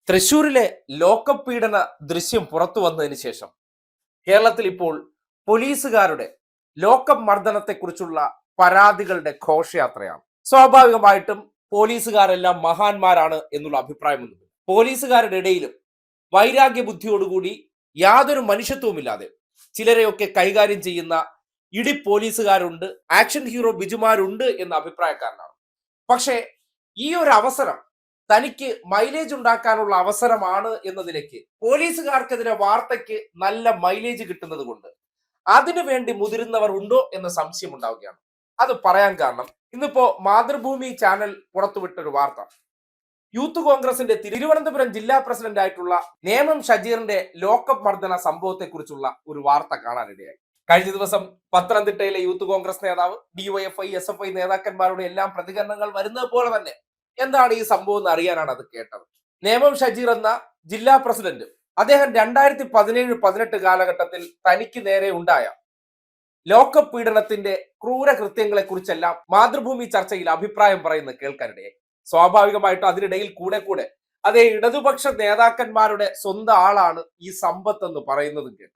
തൃശൂരിലെ ലോക്കപ്പ് പീഡന ദൃശ്യം പുറത്തു വന്നതിന് ശേഷം കേരളത്തിൽ ഇപ്പോൾ പോലീസുകാരുടെ ലോക്കപ്പ് മർദ്ദനത്തെക്കുറിച്ചുള്ള പരാതികളുടെ ഘോഷയാത്രയാണ്. സ്വാഭാവികമായിട്ടും പോലീസുകാരെല്ലാം മഹാന്മാരാണ് എന്നുള്ള അഭിപ്രായമൊന്നും പോലീസുകാരുടെ ഇടയിലും വൈരാഗ്യ ബുദ്ധിയോടുകൂടി യാതൊരു മനുഷ്യത്വവുമില്ലാതെ ചിലരെയൊക്കെ കൈകാര്യം ചെയ്യുന്ന ഇടി പോലീസുകാരുണ്ട്, ആക്ഷൻ ഹീറോ ബിജുമാരുണ്ട് എന്ന അഭിപ്രായക്കാരനാണ്. പക്ഷേ ഈ ഒരു അവസരം തനിക്ക് മൈലേജ് ഉണ്ടാക്കാനുള്ള അവസരമാണ് എന്നതിലേക്ക് പോലീസുകാർക്കെതിരെ വാർത്തയ്ക്ക് നല്ല മൈലേജ് കിട്ടുന്നത് കൊണ്ട് അതിനു വേണ്ടി മുതിരുന്നവർ ഉണ്ടോ എന്ന സംശയം ഉണ്ടാവുകയാണ്. അത് പറയാൻ കാരണം ഇന്നിപ്പോ മാതൃഭൂമി ചാനൽ പുറത്തുവിട്ടൊരു വാർത്ത, യൂത്ത് കോൺഗ്രസിന്റെ തിരുവനന്തപുരം ജില്ലാ പ്രസിഡന്റ് ആയിട്ടുള്ള നേമം ഷജീറിന്റെ ലോക്കപ്പ് മർദ്ദന സംഭവത്തെ കുറിച്ചുള്ള ഒരു വാർത്ത കാണാനിടയായി. കഴിഞ്ഞ ദിവസം പത്തനംതിട്ടയിലെ യൂത്ത് കോൺഗ്രസ് നേതാവ്, DYFI, SFI നേതാക്കന്മാരുടെ എല്ലാം പ്രതികരണങ്ങൾ വരുന്നത് പോലെ തന്നെ എന്താണ് ഈ സംഭവം എന്ന് അറിയാനാണ് അത് കേട്ടത്. നേമം ഷജീർ എന്ന ജില്ലാ പ്രസിഡന്റ്, അദ്ദേഹം 2017-18 കാലഘട്ടത്തിൽ തനിക്ക് നേരെ ഉണ്ടായ ലോക്കപ്പ് പീഡനത്തിന്റെ ക്രൂര കൃത്യങ്ങളെ കുറിച്ചെല്ലാം മാതൃഭൂമി ചർച്ചയിൽ അഭിപ്രായം പറയുന്നത് കേൾക്കാനിടയായി. സ്വാഭാവികമായിട്ടും അതിനിടയിൽ കൂടെ അതേ ഇടതുപക്ഷ നേതാക്കന്മാരുടെ സ്വന്തം ആളാണ് ഈ സമ്പത്ത് എന്ന് പറയുന്നതും കേട്ടു.